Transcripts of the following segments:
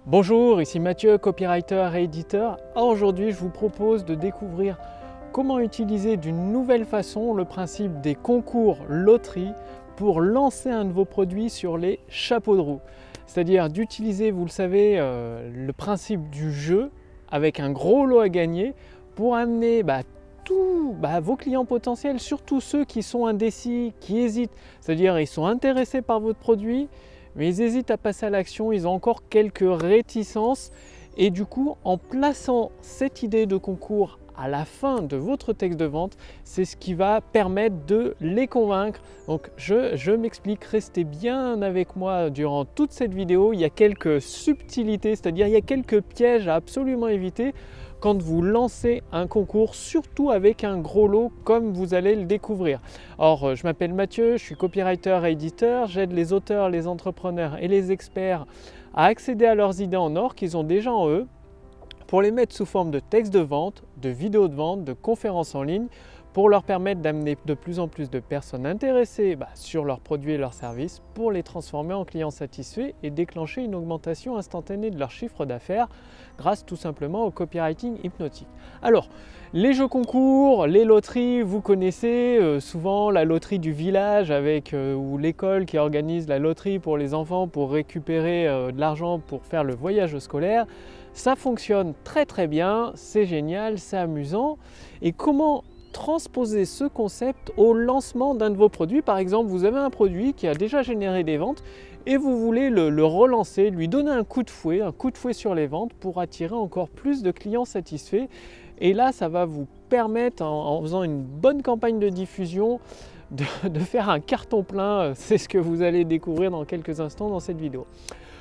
Bonjour, ici Mathieu, copywriter et éditeur. Aujourd'hui, je vous propose de découvrir comment utiliser d'une nouvelle façon le principe des concours loterie pour lancer un de vos produits sur les chapeaux de roue. C'est-à-dire d'utiliser, vous le savez, le principe du jeu avec un gros lot à gagner pour amener tous vos clients potentiels, surtout ceux qui sont indécis, qui hésitent, c'est-à-dire ils sont intéressés par votre produit, mais ils hésitent à passer à l'action, ils ont encore quelques réticences. Et du coup, en plaçant cette idée de concours à la fin de votre texte de vente, c'est ce qui va permettre de les convaincre. Donc je m'explique, restez bien avec moi durant toute cette vidéo. Il y a quelques subtilités, c'est-à-dire il y a quelques pièges à absolument éviter quand vous lancez un concours, surtout avec un gros lot comme vous allez le découvrir. Alors, je m'appelle Mathieu, je suis copywriter et éditeur, j'aide les auteurs, les entrepreneurs et les experts à accéder à leurs idées en or qu'ils ont déjà en eux pour les mettre sous forme de textes de vente, de vidéos de vente, de conférences en ligne pour leur permettre d'amener de plus en plus de personnes intéressées sur leurs produits et leurs services pour les transformer en clients satisfaits et déclencher une augmentation instantanée de leur chiffre d'affaires grâce tout simplement au copywriting hypnotique. Alors, les jeux concours, les loteries, vous connaissez souvent la loterie du village ou l'école qui organise la loterie pour les enfants pour récupérer de l'argent pour faire le voyage scolaire. Ça fonctionne très très bien, c'est génial, c'est amusant. Et comment transposer ce concept au lancement d'un de vos produits? Par exemple, vous avez un produit qui a déjà généré des ventes et vous voulez le relancer, lui donner un coup de fouet sur les ventes pour attirer encore plus de clients satisfaits. Et là, ça va vous permettre, en faisant une bonne campagne de diffusion, de faire un carton plein. C'est ce que vous allez découvrir dans quelques instants dans cette vidéo.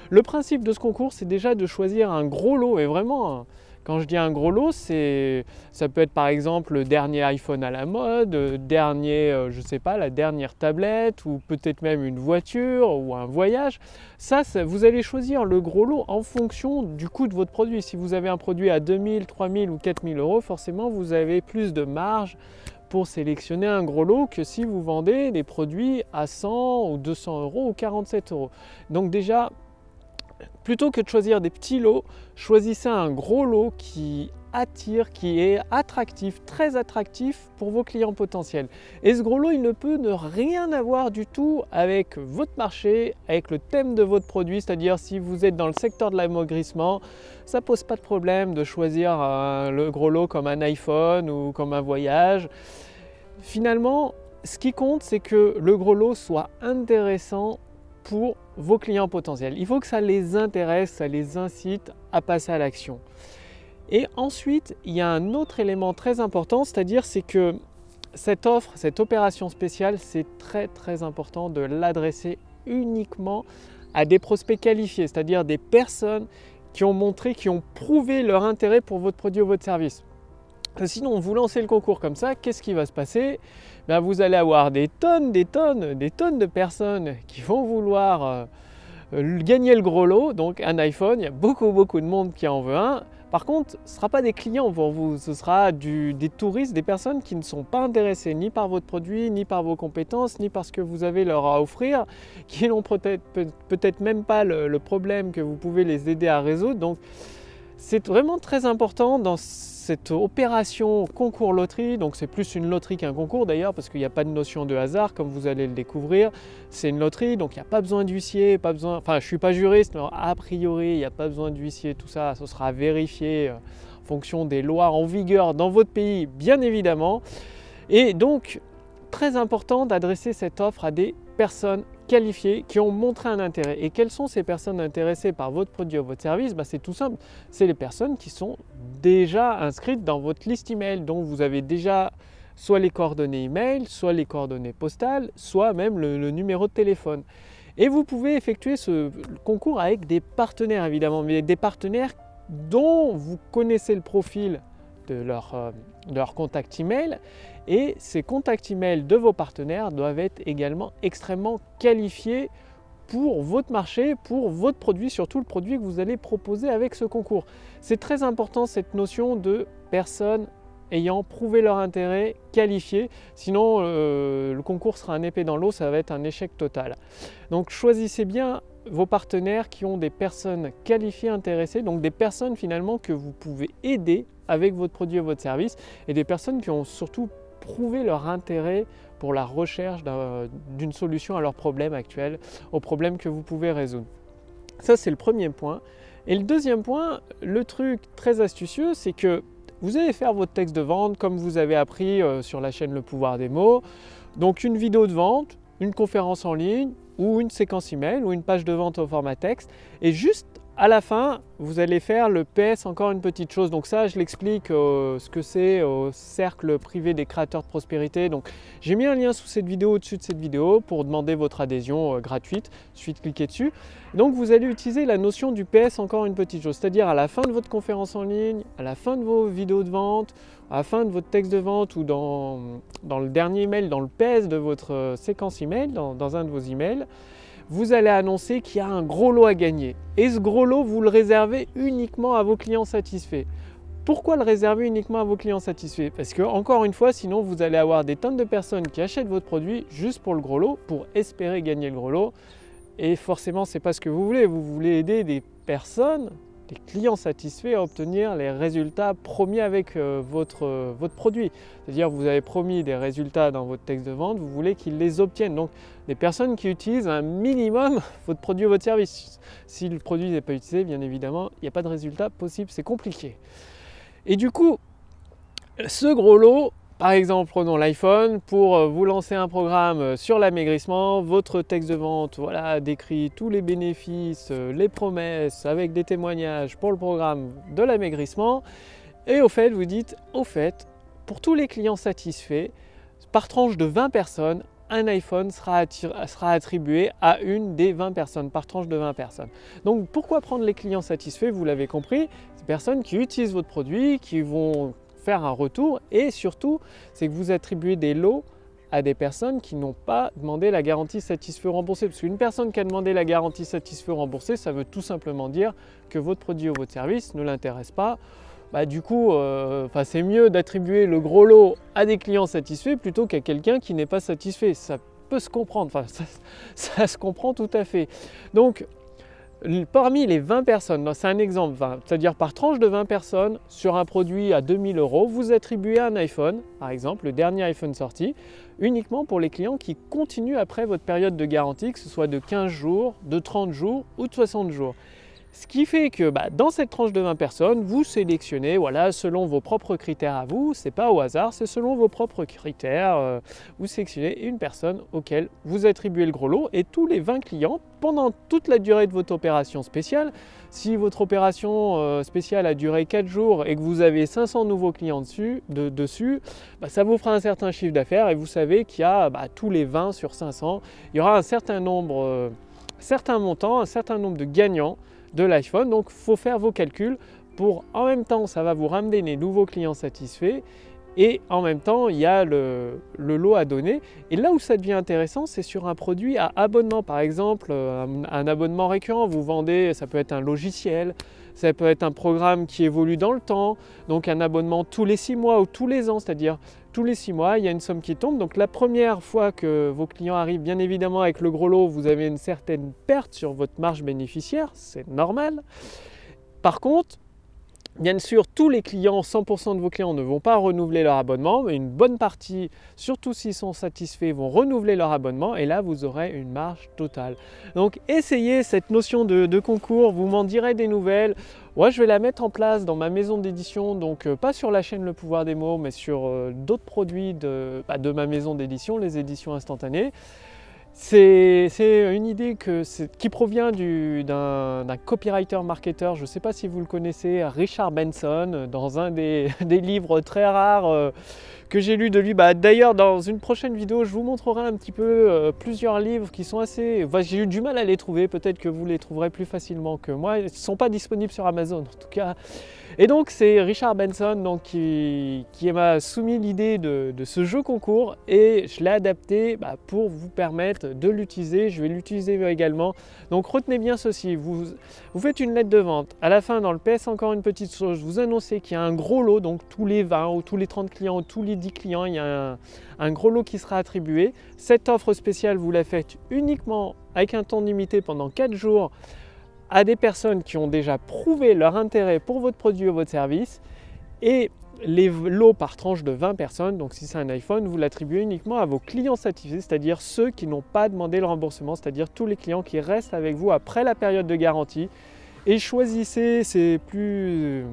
Le principe de ce concours, c'est déjà de choisir un gros lot, et vraiment, quand je dis un gros lot, ça peut être par exemple le dernier iPhone à la mode, la dernière tablette, ou peut-être même une voiture ou un voyage. Ça, vous allez choisir le gros lot en fonction du coût de votre produit. Si vous avez un produit à 2000, 3000 ou 4000 euros, forcément vous avez plus de marge pour sélectionner un gros lot que si vous vendez des produits à 100 ou 200 euros ou 47 euros. Donc déjà, plutôt que de choisir des petits lots, choisissez un gros lot qui attire, qui est attractif, très attractif pour vos clients potentiels. Et ce gros lot, il ne peut ne rien avoir du tout avec votre marché, avec le thème de votre produit, c'est-à-dire si vous êtes dans le secteur de l'amaigrissement, ça ne pose pas de problème de choisir le gros lot comme un iPhone ou comme un voyage. Finalement, ce qui compte, c'est que le gros lot soit intéressant pour vos clients potentiels. Il faut que ça les intéresse, ça les incite à passer à l'action. Et ensuite, il y a un autre élément très important, c'est-à-dire que cette offre, cette opération spéciale, c'est très très important de l'adresser uniquement à des prospects qualifiés, c'est-à-dire des personnes qui ont prouvé leur intérêt pour votre produit ou votre service. Sinon, vous lancez le concours comme ça, qu'est-ce qui va se passer? Vous allez avoir des tonnes de personnes qui vont vouloir gagner le gros lot, donc un iPhone. Il y a beaucoup de monde qui en veut un. Par contre, ce ne sera pas des clients pour vous, ce sera des touristes, des personnes qui ne sont pas intéressées ni par votre produit, ni par vos compétences, ni par ce que vous avez leur à offrir, qui n'ont peut-être même pas le problème que vous pouvez les aider à résoudre. Donc, c'est vraiment très important dans cette opération concours loterie, donc c'est plus une loterie qu'un concours d'ailleurs parce qu'il n'y a pas de notion de hasard comme vous allez le découvrir. C'est une loterie, donc il n'y a pas besoin d'huissier, je ne suis pas juriste, mais a priori il n'y a pas besoin d'huissier, tout ça, ce sera vérifié en fonction des lois en vigueur dans votre pays, bien évidemment. Et donc, très important d'adresser cette offre à des personnes qualifiées qui ont montré un intérêt. Et quelles sont ces personnes intéressées par votre produit ou votre service? C'est tout simple, c'est les personnes qui sont déjà inscrites dans votre liste email, dont vous avez déjà soit les coordonnées email, soit les coordonnées postales, soit même le numéro de téléphone. Et vous pouvez effectuer ce concours avec des partenaires évidemment, mais des partenaires dont vous connaissez le profil de leur contact email, et ces contacts email de vos partenaires doivent être également extrêmement qualifiés pour votre marché, pour votre produit, surtout le produit que vous allez proposer avec ce concours. C'est très important cette notion de personnes ayant prouvé leur intérêt, qualifiées, sinon le concours sera un épée dans l'eau, ça va être un échec total. Donc choisissez bien vos partenaires qui ont des personnes qualifiées intéressées, donc des personnes finalement que vous pouvez aider avec votre produit et votre service, et des personnes qui ont surtout prouvé leur intérêt pour la recherche d'une solution à leurs problèmes actuels, aux problèmes que vous pouvez résoudre. Ça, c'est le premier point. Et le deuxième point, le truc très astucieux, c'est que vous allez faire votre texte de vente comme vous avez appris sur la chaîne Le Pouvoir des mots. Donc une vidéo de vente, une conférence en ligne ou une séquence email ou une page de vente au format texte. Et juste à la fin, vous allez faire le PS, encore une petite chose. Donc ça, je l'explique ce que c'est au cercle privé des créateurs de prospérité. Donc j'ai mis un lien sous cette vidéo, au-dessus de cette vidéo, pour demander votre adhésion gratuite. Il suffit de cliquer dessus. Donc vous allez utiliser la notion du PS, encore une petite chose. C'est-à-dire à la fin de votre conférence en ligne, à la fin de vos vidéos de vente, à la fin de votre texte de vente ou dans le dernier email, dans le PS de votre séquence email, dans un de vos emails, vous allez annoncer qu'il y a un gros lot à gagner. Et ce gros lot, vous le réservez uniquement à vos clients satisfaits. Pourquoi le réserver uniquement à vos clients satisfaits? Parce que, encore une fois, sinon vous allez avoir des tonnes de personnes qui achètent votre produit juste pour le gros lot, pour espérer gagner le gros lot. Et forcément, ce n'est pas ce que vous voulez. Vous voulez aider des personnes, des clients satisfaits à obtenir les résultats promis avec votre produit. C'est-à-dire vous avez promis des résultats dans votre texte de vente, vous voulez qu'ils les obtiennent. Donc des personnes qui utilisent un minimum votre produit ou votre service. Si le produit n'est pas utilisé, bien évidemment, il n'y a pas de résultat possible, c'est compliqué. Et du coup, ce gros lot, par exemple, prenons l'iPhone, pour vous lancer un programme sur l'amaigrissement, votre texte de vente décrit tous les bénéfices, les promesses, avec des témoignages pour le programme de l'amaigrissement. Et au fait, vous dites, pour tous les clients satisfaits, par tranche de 20 personnes, un iPhone sera attribué à une des 20 personnes, par tranche de 20 personnes. Donc pourquoi prendre les clients satisfaits? Vous l'avez compris, ces personnes qui utilisent votre produit, qui vont faire un retour, et surtout, c'est que vous attribuez des lots à des personnes qui n'ont pas demandé la garantie satisfait remboursé. Parce qu'une personne qui a demandé la garantie satisfait remboursé, ça veut tout simplement dire que votre produit ou votre service ne l'intéresse pas. Du coup, c'est mieux d'attribuer le gros lot à des clients satisfaits plutôt qu'à quelqu'un qui n'est pas satisfait. Ça peut se comprendre, ça se comprend tout à fait. Donc, parmi les 20 personnes, c'est un exemple, c'est-à-dire par tranche de 20 personnes sur un produit à 2000 €, vous attribuez un iPhone, par exemple, le dernier iPhone sorti, uniquement pour les clients qui continuent après votre période de garantie, que ce soit de 15 jours, de 30 jours ou de 60 jours. Ce qui fait que dans cette tranche de 20 personnes, vous sélectionnez selon vos propres critères à vous, c'est pas au hasard, c'est selon vos propres critères, vous sélectionnez une personne auquel vous attribuez le gros lot, et tous les 20 clients, pendant toute la durée de votre opération spéciale, si votre opération spéciale a duré 4 jours et que vous avez 500 nouveaux clients dessus, ça vous fera un certain chiffre d'affaires, et vous savez qu'il y a tous les 20 sur 500, il y aura un certain nombre, certain montant, un certain nombre de gagnants de l'iPhone. Donc il faut faire vos calculs pour, en même temps, ça va vous ramener des nouveaux clients satisfaits, et en même temps il y a le lot à donner. Et là où ça devient intéressant, c'est sur un produit à abonnement. Par exemple, un abonnement récurrent, vous vendez, ça peut être un logiciel, ça peut être un programme qui évolue dans le temps, donc un abonnement tous les 6 mois ou tous les ans, c'est-à-dire tous les 6 mois, il y a une somme qui tombe. Donc la première fois que vos clients arrivent, bien évidemment avec le gros lot, vous avez une certaine perte sur votre marge bénéficiaire, c'est normal. Par contre, bien sûr, tous les clients, 100% de vos clients ne vont pas renouveler leur abonnement, mais une bonne partie, surtout s'ils sont satisfaits, vont renouveler leur abonnement, et là vous aurez une marge totale. Donc essayez cette notion de concours, vous m'en direz des nouvelles. Moi, je vais la mettre en place dans ma maison d'édition, donc pas sur la chaîne Le Pouvoir des mots, mais sur d'autres produits de ma maison d'édition, les éditions instantanées. C'est une idée qui provient d'un copywriter marketeur, je ne sais pas si vous le connaissez, Richard Benson, dans un des livres très rares que j'ai lu de lui. D'ailleurs, dans une prochaine vidéo, je vous montrerai un petit peu plusieurs livres qui sont assez... j'ai eu du mal à les trouver, peut-être que vous les trouverez plus facilement que moi. Ils ne sont pas disponibles sur Amazon en tout cas. Et donc c'est Richard Benson qui m'a soumis l'idée de ce jeu concours, et je l'ai adapté pour vous permettre découverte de l'utiliser, je vais l'utiliser également. Donc retenez bien ceci, vous faites une lettre de vente, à la fin dans le PS encore une petite chose, vous annoncez qu'il y a un gros lot, donc tous les 20 ou tous les 30 clients ou tous les 10 clients, il y a un gros lot qui sera attribué. Cette offre spéciale, vous la faites uniquement avec un temps limité pendant 4 jours à des personnes qui ont déjà prouvé leur intérêt pour votre produit ou votre service, et les lots par tranche de 20 personnes, donc si c'est un iPhone, vous l'attribuez uniquement à vos clients satisfaits, c'est-à-dire ceux qui n'ont pas demandé le remboursement, c'est-à-dire tous les clients qui restent avec vous après la période de garantie. Et choisissez, c'est plus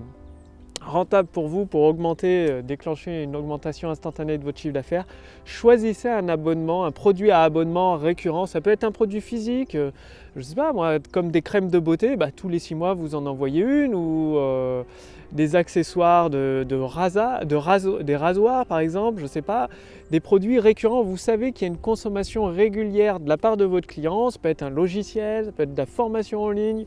rentable pour vous pour augmenter, déclencher une augmentation instantanée de votre chiffre d'affaires. Choisissez un abonnement, un produit à abonnement récurrent. Ça peut être un produit physique, je ne sais pas moi, comme des crèmes de beauté, tous les 6 mois vous en envoyez une, ou des accessoires des rasoirs par exemple, je ne sais pas, des produits récurrents. Vous savez qu'il y a une consommation régulière de la part de votre client. Ça peut être un logiciel, ça peut être de la formation en ligne,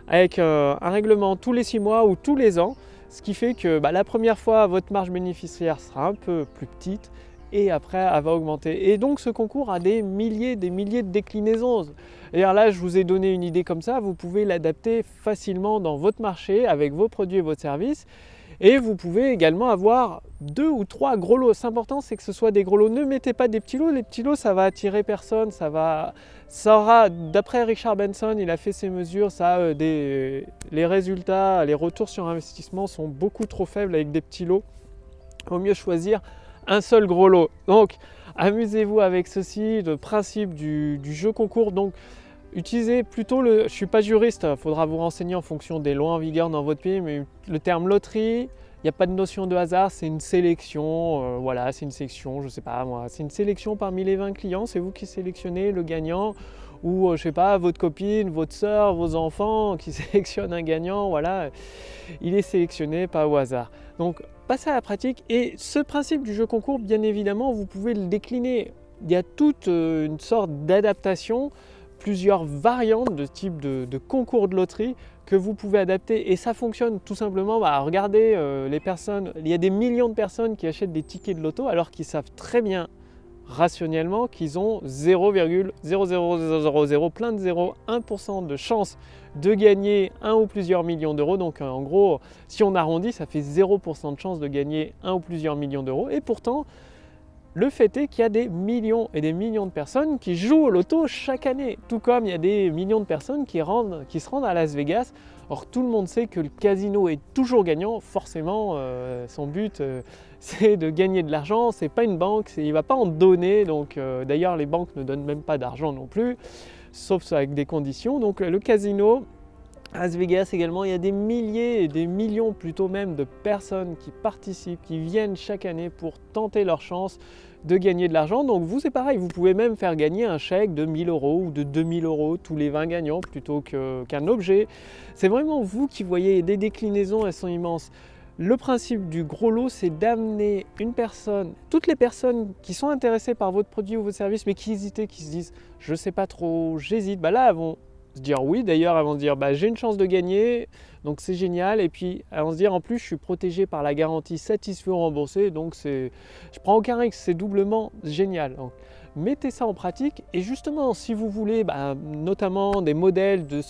avec un règlement tous les 6 mois ou tous les ans. Ce qui fait que la première fois, votre marge bénéficiaire sera un peu plus petite et après, elle va augmenter. Et donc, ce concours a des milliers de déclinaisons. D'ailleurs, là, je vous ai donné une idée comme ça. Vous pouvez l'adapter facilement dans votre marché avec vos produits et votre service. Et vous pouvez également avoir 2 ou 3 gros lots. C'est important, c'est que ce soit des gros lots. Ne mettez pas des petits lots. Les petits lots, ça va attirer personne. Ça aura, d'après Richard Benson, il a fait ses mesures, les résultats, les retours sur investissement sont beaucoup trop faibles avec des petits lots. Il vaut mieux choisir un seul gros lot. Donc, amusez-vous avec ceci, le principe du jeu concours. Donc, utilisez plutôt je ne suis pas juriste, il faudra vous renseigner en fonction des lois en vigueur dans votre pays, mais le terme loterie, il n'y a pas de notion de hasard, c'est une sélection, voilà, c'est une sélection, je ne sais pas moi, c'est une sélection parmi les 20 clients, c'est vous qui sélectionnez le gagnant, ou je ne sais pas, votre copine, votre soeur, vos enfants qui sélectionnent un gagnant, voilà, il est sélectionné pas au hasard. Donc, passez à la pratique, et ce principe du jeu concours, bien évidemment, vous pouvez le décliner. Il y a toute une sorte d'adaptation, plusieurs variantes de type de concours de loterie que vous pouvez adapter, et ça fonctionne tout simplement. Regardez les personnes, il y a des millions de personnes qui achètent des tickets de loto alors qu'ils savent très bien rationnellement qu'ils ont 0,0000 plein de 0,1% de chance de gagner un ou plusieurs millions d'euros. Donc en gros, si on arrondit, ça fait 0% de chance de gagner un ou plusieurs millions d'euros, et pourtant le fait est qu'il y a des millions et des millions de personnes qui jouent au loto chaque année, tout comme il y a des millions de personnes qui se rendent à Las Vegas. Or, tout le monde sait que le casino est toujours gagnant, forcément, son but c'est de gagner de l'argent, c'est pas une banque, il ne va pas en donner, donc d'ailleurs les banques ne donnent même pas d'argent non plus, sauf avec des conditions. Donc le casino, à Las Vegas également, il y a des milliers et des millions plutôt même de personnes qui participent, qui viennent chaque année pour tenter leur chance de gagner de l'argent. Donc vous, c'est pareil, vous pouvez même faire gagner un chèque de 1 000 € ou de 2 000 € tous les 20 gagnants plutôt qu'un objet. C'est vraiment vous qui voyez, des déclinaisons, elles sont immenses. Le principe du gros lot, c'est d'amener une personne, toutes les personnes qui sont intéressées par votre produit ou votre service, mais qui hésitaient, qui se disent « je ne sais pas trop, j'hésite », là, elles vont se dire oui. D'ailleurs, elles vont se dire j'ai une chance de gagner, donc c'est génial. Et puis elles vont se dire en plus je suis protégé par la garantie satisfait ou remboursé, donc je prends aucun risque, c'est doublement génial. Donc mettez ça en pratique, et justement si vous voulez notamment des modèles de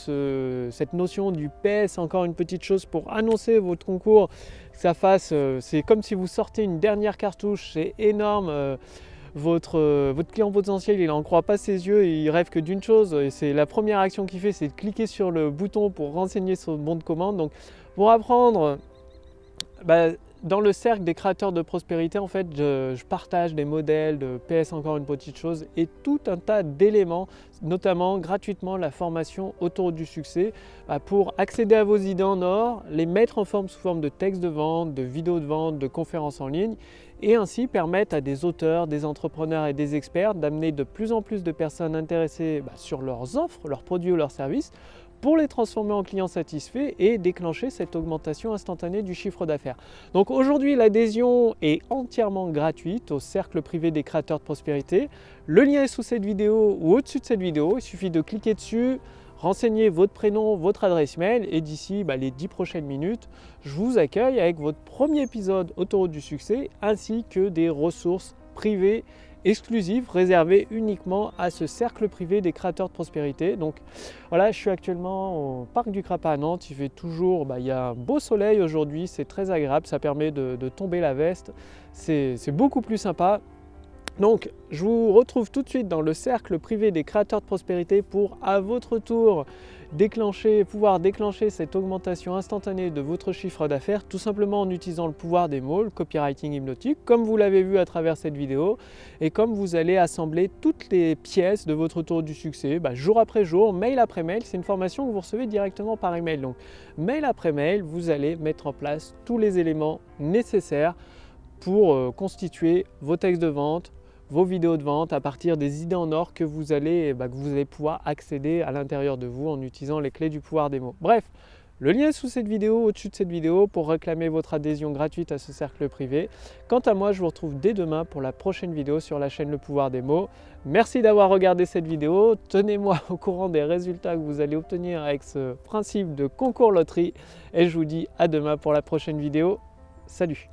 cette notion du PS, encore une petite chose pour annoncer votre concours, que ça fasse, c'est comme si vous sortez une dernière cartouche, c'est énorme. Votre client potentiel, il n'en croit pas ses yeux, il rêve que d'une chose, et c'est la première action qu'il fait, c'est de cliquer sur le bouton pour renseigner son bon de commande. Donc pour apprendre, dans le cercle des créateurs de prospérité, en fait, je partage des modèles de PS, encore une petite chose, et tout un tas d'éléments, notamment gratuitement la formation autour du succès, pour accéder à vos idées en or, les mettre en forme sous forme de textes de vente, de vidéos de vente, de conférences en ligne, et ainsi permettre à des auteurs, des entrepreneurs et des experts d'amener de plus en plus de personnes intéressées sur leurs offres, leurs produits ou leurs services, pour les transformer en clients satisfaits et déclencher cette augmentation instantanée du chiffre d'affaires. Donc aujourd'hui, l'adhésion est entièrement gratuite au cercle privé des créateurs de prospérité. Le lien est sous cette vidéo ou au-dessus de cette vidéo. Il suffit de cliquer dessus, renseigner votre prénom, votre adresse mail, et d'ici les 10 prochaines minutes, je vous accueille avec votre premier épisode Autoroute du succès, ainsi que des ressources privées exclusive réservée uniquement à ce cercle privé des créateurs de prospérité. Donc voilà, je suis actuellement au parc du Crapin à Nantes, il fait toujours, il y a un beau soleil aujourd'hui, c'est très agréable, ça permet de tomber la veste, c'est beaucoup plus sympa. Donc je vous retrouve tout de suite dans le cercle privé des créateurs de prospérité pour à votre tour pouvoir déclencher cette augmentation instantanée de votre chiffre d'affaires tout simplement en utilisant le pouvoir des mots, le copywriting hypnotique, comme vous l'avez vu à travers cette vidéo et comme vous allez assembler toutes les pièces de votre tour du succès jour après jour, mail après mail. C'est une formation que vous recevez directement par email. Donc mail après mail, vous allez mettre en place tous les éléments nécessaires pour constituer vos textes de vente, vos vidéos de vente à partir des idées en or que vous allez pouvoir accéder à l'intérieur de vous en utilisant les clés du pouvoir des mots. Bref, le lien est sous cette vidéo, au-dessus de cette vidéo pour réclamer votre adhésion gratuite à ce cercle privé. Quant à moi, je vous retrouve dès demain pour la prochaine vidéo sur la chaîne Le Pouvoir des mots. Merci d'avoir regardé cette vidéo. Tenez-moi au courant des résultats que vous allez obtenir avec ce principe de concours loterie et je vous dis à demain pour la prochaine vidéo. Salut!